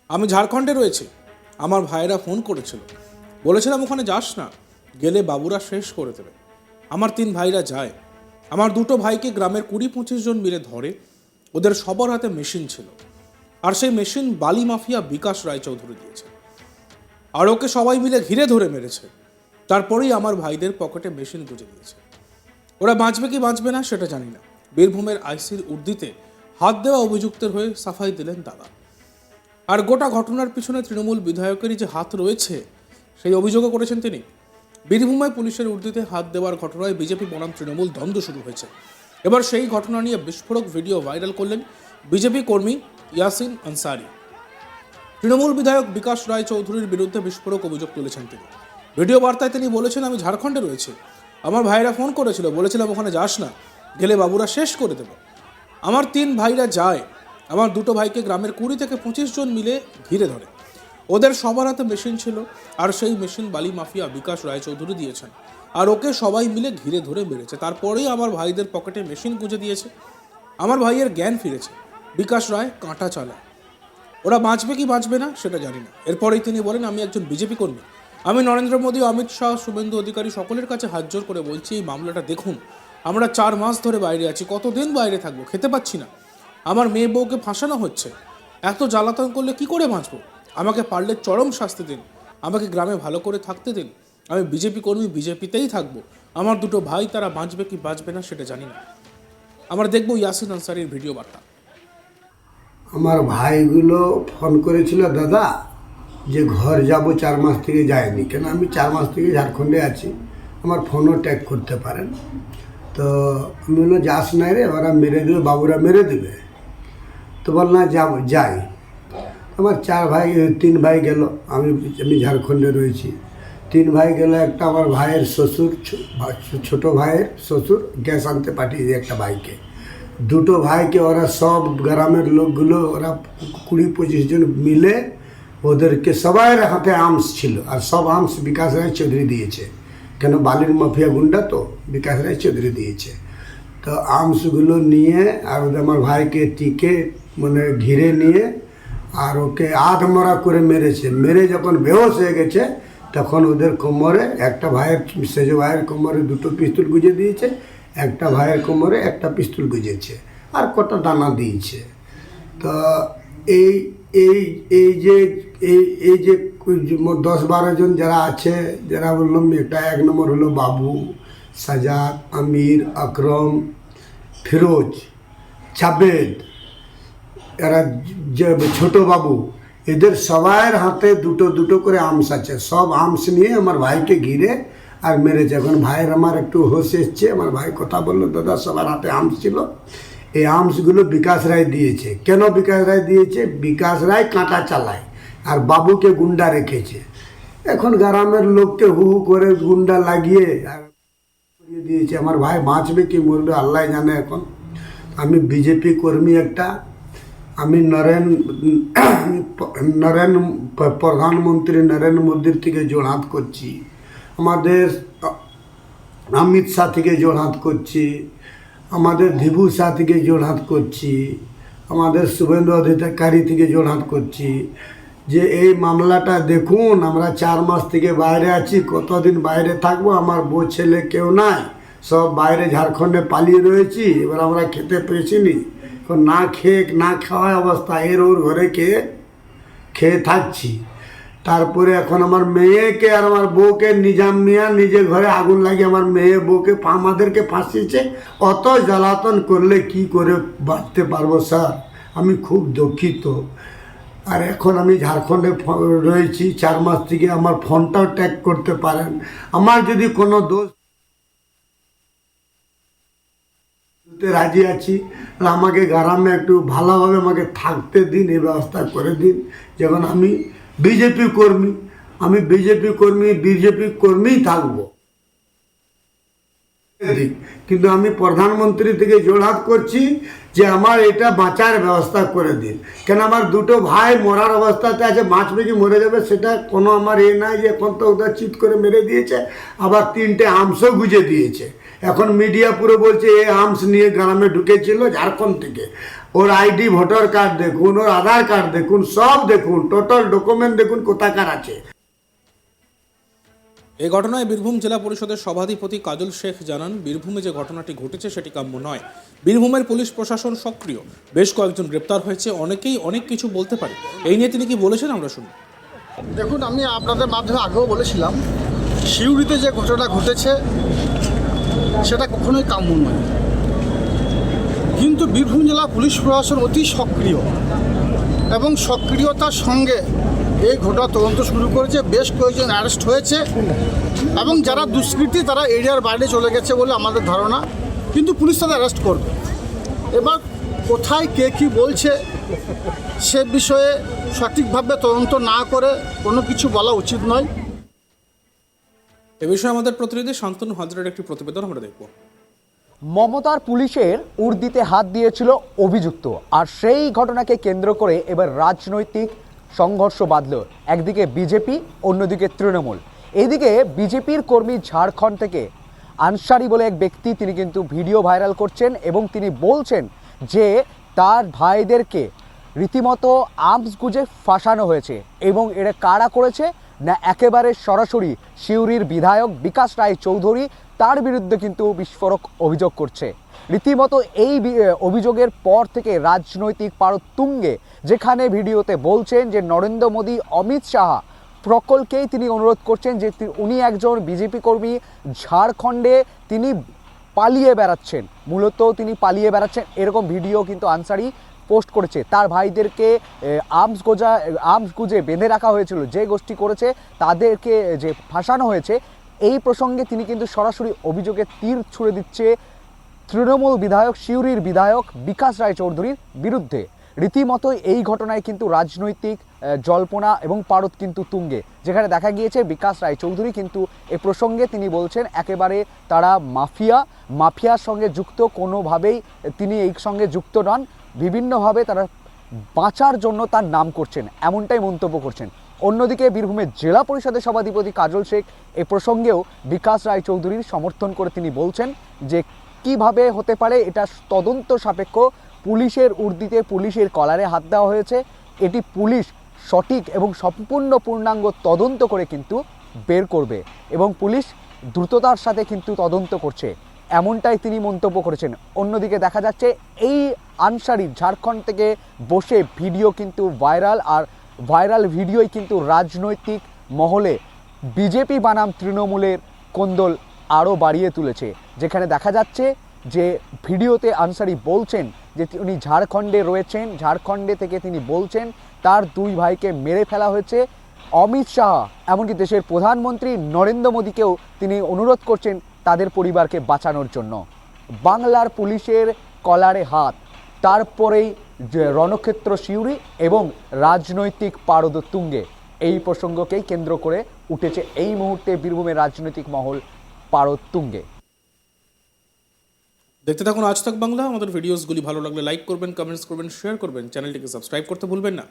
আমি ঝাড়খণ্ডে রয়েছি। আমার ভাইয়েরা ফোন করেছিল, বলেছিলাম ওখানে যাস না, গেলে বাবুরা শেষ করে দেবে। আমার 3 ভাইরা যায়। আমার 2টো ভাইকে গ্রামের 20-25 জন মিলে ধরে। ওদের সবার হাতে মেশিন ছিল, আর সেই মেশিন বালি মাফিয়া বিকাশ রায়চৌধুরী দিয়েছে। আর ওকে সবাই মিলে ঘিরে ধরে মেরেছে। তারপরেই আমার ভাইদের পকেটে মেশিন গুঁজে দিয়েছে। ওরা বাঁচবে কি বাঁচবে না সেটা জানি না। বীরভূমের আইসির উর্দিতে হাত দেওয়া অভিযুক্তের হয়ে সাফাই দিলেন দাদা। আর গোটা ঘটনার পিছনে তৃণমূল বিধায়কেরই যে হাত রয়েছে সেই অভিযোগও করেছেন তিনি। বীরভূমে পুলিশের উর্দিতে হাত দেওয়ার ঘটনায় বিজেপি বনাম তৃণমূল দ্বন্দ্ব শুরু হয়েছে। এবার সেই ঘটনা নিয়ে বিস্ফোরক ভিডিও ভাইরাল করলেন বিজেপি কর্মী ইয়াসিন আনসারি। তৃণমূল বিধায়ক বিকাশ রায়চৌধুরীর বিরুদ্ধে বিস্ফোরক অভিযোগ তুলেছেন তিনি। ভিডিও বার্তায় তিনি বলেছেন, আমি ঝাড়খণ্ডে রয়েছি। আমার ভাইরা ফোন করেছিল, বলেছিলাম ওখানে যাস না, গেলে বাবুরা শেষ করে দেবে। আমার 3 ভাইরা যায়। আমার 2টো ভাইকে গ্রামের 20-25 জন মিলে ঘিরে ধরে। ওদের সবার হাতে মেশিন ছিল, আর সেই মেশিন বালি মাফিয়া বিকাশ রায়চৌধুরী দিয়েছেন। আর ওকে সবাই মিলে ঘিরে ধরে মেরেছে। তারপরেই আমার ভাইদের পকেটে মেশিন গুঁজে দিয়েছে। আমার ভাইয়ের জ্ঞান ফিরেছে। বিকাশ রায় কাঁটা চালায়। ওরা বাঁচবে কি বাঁচবে না সেটা জানি না। এরপরেই তিনি বলেন, আমি একজন বিজেপি কর্মী। আমি নরেন্দ্র মোদী, অমিত শাহ, শুভেন্দু অধিকারী সকলের কাছে হাত জোর করে বলছি, এই মামলাটা দেখুন। আমরা 4 মাস ধরে বাইরে আছি। কতদিন বাইরে থাকবো? খেতে পাচ্ছি না। আমার মেয়ে বউকে ফাঁসানো হচ্ছে। এত জ্বালাতন করলে কি করে বাঁচবো? আমাকে পারলে চরম শাস্তি দিন। আমাকে গ্রামে ভালো করে থাকতে দিন। আমি বিজেপি কর্মী, বিজেপিতেই থাকবো। আমার 2টো ভাই, তারা বাঁচবে কি বাঁচবে না সেটা জানি না। আমরা দেখবো ইয়াসিন আনসারির ভিডিও বার্তা। আমার ভাইগুলো ফোন করেছিল, দাদা যে ঘর যাব 4 মাস থেকে যায়নি, কেন আমি 4 মাস থেকে ঝাড়খণ্ডে আছি, আমার ফোনও ট্যাগ করতে পারেন। তো আমি বললাম, যাস নাই রে, ওরা মেরে দেবে, বাবুরা মেরে দেবে। তো বললাম যাবো, যাই। আমার 3 ভাই গেল। আমি আমি ঝাড়খণ্ডে রয়েছি। 3 ভাই গেল। একটা আমার ভাইয়ের শ্বশুর, ছোট ভাইয়ের শ্বশুর গ্যাস আনতে পাঠিয়ে দিয়ে একটা ভাইকে। 2টো ভাইকে ওরা সব গ্রামের লোকগুলো, ওরা 20-25 জন মিলে ওদেরকে সবার হাতে আর্মস ছিল, আর সব আর্মস বিকাশ রায় চৌধুরী দিয়েছে। কেন বালির মাফিয়া গুন্ডা তো বিকাশ রায় চৌধুরী দিয়েছে। তো আর্মসগুলো নিয়ে আর ওদের আমার ভাইকে টিকে ঘিরে নিয়ে আর ওকে আধমরা করে মেরেছে। মেরে যখন বেহোশ হয়ে গেছে তখন ওদের কোমরে, একটা ভাইয়ের, সেজ ভাইয়ের কোমরে 2টো পিস্তল গুঁজে দিয়েছে, একটা ভাইয়ের কোমরে একটা পিস্তল গুঁজেছে, আর কটা দানা দিয়েছে। তো এই এই এই যে এই যে 10-12 জন যারা আছে, যারা বললাম, এটা 1 নম্বর হলো বাবু, সাজাদ, আমির, আকরম, ফিরোজ, ছাবেদ, এরা যে ছোট বাবু, এদের সবার হাতে 2টো করে আর্মস আছে। সব আর্মস নিয়ে আমার ভাইকে ঘিরে আর মেরেছে। এখন ভাইয়ের আমার একটু হোশ এসছে। আমার ভাই কথা বললো, দাদা সবার হাতে আর্মস ছিল। এই আর্মসগুলো বিকাশ রায় দিয়েছে। কেন বিকাশ রায় দিয়েছে? বিকাশ রায় কাঁটা চালায় আর বাবুকে গুন্ডা রেখেছে। এখন গ্রামের লোককে হু হু করে গুন্ডা লাগিয়ে আর দিয়েছে। আমার ভাই বাঁচবে কি মরবে আল্লাহ জানে। এখন আমি বিজেপি কর্মী একটা। আমি প্রধানমন্ত্রী নরেন্দ্র মোদীর থেকে জোড়হাত করছি, আমাদের অমিত শাহ থেকে জোড়হাত করছি, আমাদের দিবু শাহ থেকে জোড়হাত করছি, আমাদের শুভেন্দু অধিকারী থেকে জোড়হাত করছি যে এই মামলাটা দেখুন। আমরা 4 মাস থেকে বাইরে আছি। কতদিন বাইরে থাকবো? আমার বউ ছেলে কেউ নাই, সব বাইরে ঝাড়খণ্ডে পালিয়ে রয়েছি। এবার আমরা খেতে পেয়েছি নি, না খেয়ে না খাওয়া অবস্থা, ওর ঘরে খেয়ে থাকছি। তারপরে এখন আমার মেয়েকে আর আমার বউকে নিজাম মিয়া নিজে ঘরে আগুন লাগিয়ে আমার মেয়ে বউকে আমাদেরকে ফাঁসিয়েছে। অত জ্বালাতন করলে কি করে বাঁচতে পারবো স্যার? আমি খুব দুঃখিত। আর এখন আমি ঝাড়খণ্ডে রয়েছি 4 মাস থেকে। আমার ফোনটাও ট্যাগ করতে পারেন। আমার যদি কোনো দোষ, রাজি আছি, আমাকে গ্রামে একটু ভালোভাবে আমাকে থাকতে দিন, এই ব্যবস্থা করে দিন। যখন আমি বিজেপি কর্মী, আমি বিজেপি কর্মীই থাকবো। কিন্তু আমি প্রধানমন্ত্রী থেকে জোড়হাত করছি যে আমার এটা বাঁচার ব্যবস্থা করে দিন। কেন আমার 2টো ভাই মরার অবস্থাতে আছে, বাঁচবে কি মরে যাবে সেটা কোনো আমার নাই। যে এখন তো ওদের চিৎ করে মেরে দিয়েছে, আবার 3টে আর্মসও গুঁজে দিয়েছে। এখন মিডিয়া পুরো বলছে এই আর্মস নিয়ে গ্রামে ঢুকেছিল ঝাড়খণ্ড থেকে। ওর আইডি ভোটার কার্ড দেখুন, ওর আধার কার্ড দেখুন, সব দেখুন, টোটাল ডকুমেন্ট দেখুন কোথাকার আছে। এই ঘটনায় বীরভূম জেলা পরিষদের সভাধিপতি কাজল শেখ জানান, বীরভূমে যে ঘটনাটি ঘটেছে সেটি কাম্য নয়। বীরভূমের পুলিশ প্রশাসন সক্রিয়, বেশ কয়েকজন গ্রেপ্তার হয়েছে, অনেকেই অনেক কিছু বলতে পারে। এই নিয়ে তিনি কি বলেছেন আমরা শুনি। দেখুন, আমি আপনাদের মাধ্যমে আগেও বলেছিলাম, সিউড়িতে যে ঘটনা ঘটেছে সেটা কখনোই কাম্য নয়। কিন্তু বীরভূম জেলা পুলিশ প্রশাসন অতি সক্রিয় এবং সক্রিয়তার সঙ্গে এই ঘটনা তদন্ত শুরু করেছে। বেশ কয়েকজন অ্যারেস্ট হয়েছে এবং যারা দুষ্কৃতী তারা এরিয়ার বাইরে চলে গেছে বলে আমাদের ধারণা, কিন্তু পুলিশ তাদের অ্যারেস্ট করবে। এবার কোথায় কে কী বলছে সে বিষয়ে সঠিকভাবে তদন্ত না করে কোনো কিছু বলা উচিত নয়। এ বিষয়ে আমাদের প্রতিনিধি শান্তনু হাজরার একটি প্রতিবেদন আমরা দেখব। মমতার পুলিশের উর্দিতে হাত দিয়েছিল অভিযুক্ত, আর সেই ঘটনাকে কেন্দ্র করে এবার রাজনৈতিক সংঘর্ষ বাঁধল। একদিকে বিজেপি, অন্যদিকে তৃণমূল। এইদিকে বিজেপির কর্মী ঝাড়খণ্ড থেকে আনসারি বলে এক ব্যক্তি, তিনি কিন্তু ভিডিও ভাইরাল করছেন এবং তিনি বলছেন যে তার ভাইদেরকে রীতিমতো আর্মস গুজে ফাঁসানো হয়েছে এবং এটা কারা করেছে না একেবারে সরাসরি সিউড়ির বিধায়ক বিকাশ রায় চৌধুরী তার বিরুদ্ধে কিন্তু বিস্ফোরক অভিযোগ করছে। রীতিমতো এই অভিযোগের পর থেকে রাজনৈতিক পারদ তুঙ্গে, যেখানে ভিডিওতে বলছেন যে নরেন্দ্র মোদী, অমিত শাহ প্রকলকেই তিনি অনুরোধ করছেন যে উনি একজন বিজেপি কর্মী, ঝাড়খণ্ডে তিনি পালিয়ে বেড়াচ্ছেন, মূলত তিনি পালিয়ে বেড়াচ্ছেন, এরকম ভিডিও কিন্তু আনসারি পোস্ট করেছে। তার ভাইদেরকে আর্মস গুজে বেঁধে রাখা হয়েছিল, যে গোষ্ঠী করেছে তাদেরকে যে ফাঁসানো হয়েছে, এই প্রসঙ্গে তিনি কিন্তু সরাসরি অভিযোগে তীর ছুঁড়ে দিচ্ছে তৃণমূল বিধায়ক, সিউড়ির বিধায়ক বিকাশ রায় চৌধুরীর বিরুদ্ধে। রীতিমতো এই ঘটনায় কিন্তু রাজনৈতিক জল্পনা এবং পারদ কিন্তু তুঙ্গে, যেখানে দেখা গিয়েছে বিকাশ রায় চৌধুরী কিন্তু এ প্রসঙ্গে তিনি বলছেন একেবারে তারা মাফিয়ার সঙ্গে যুক্ত, কোনোভাবেই তিনি এই সঙ্গে যুক্ত নন, বিভিন্নভাবে তারা বাঁচার জন্য তার নাম করছেন, এমনটাই মন্তব্য করছেন। অন্যদিকে বীরভূমের জেলা পরিষদের সভাধিপতি কাজল শেখ এ প্রসঙ্গেও বিকাশ রায় চৌধুরীর সমর্থন করে তিনি বলছেন যে কিভাবে হতে পারে, এটা তদন্ত সাপেক্ষ, পুলিশের উর্দিতে পুলিশের কলারে হাত দেওয়া হয়েছে, এটি পুলিশ সঠিক এবং সম্পূর্ণ পূর্ণাঙ্গ তদন্ত করে কিন্তু বের করবে এবং পুলিশ দ্রুততার সাথে কিন্তু তদন্ত করছে, এমনটাই তিনি মন্তব্য করেছেন। অন্যদিকে দেখা যাচ্ছে এই আনসারি ঝাড়খণ্ড থেকে বসে ভিডিও কিন্তু ভাইরাল, আর ভাইরাল ভিডিওই কিন্তু রাজনৈতিক মহলে বিজেপি বানাম তৃণমূলের কোন্দল আরও বাড়িয়ে তুলেছে। যেখানে দেখা যাচ্ছে যে ভিডিওতে আনসারি বলছেন যে উনি ঝাড়খণ্ডে রয়েছেন, ঝাড়খণ্ডে থেকে তিনি বলছেন তার দুই ভাইকে মেরে ফেলা হয়েছে। অমিত শাহ, এমনকি দেশের প্রধানমন্ত্রী নরেন্দ্র মোদীকেও তিনি অনুরোধ করছেন তাদের পরিবারকে বাঁচানোর জন্য। বাংলার পুলিশের কলারে হাত, তারপরেই রণক্ষেত্র সিউড়ি এবং রাজনৈতিক পারদ তুঙ্গে, এই প্রসঙ্গকেই কেন্দ্র করে উঠেছে এই মুহূর্তে বীরভূমের রাজনৈতিক মহল পারদ তুঙ্গে। দেখতে থাকুন আজ তাক বাংলা। আমাদের ভিডিওসগুলি ভালো লাগলে লাইক করবেন, কমেন্টস করবেন, শেয়ার করবেন, চ্যানেলটিকে সাবস্ক্রাইব করতে ভুলবেন না।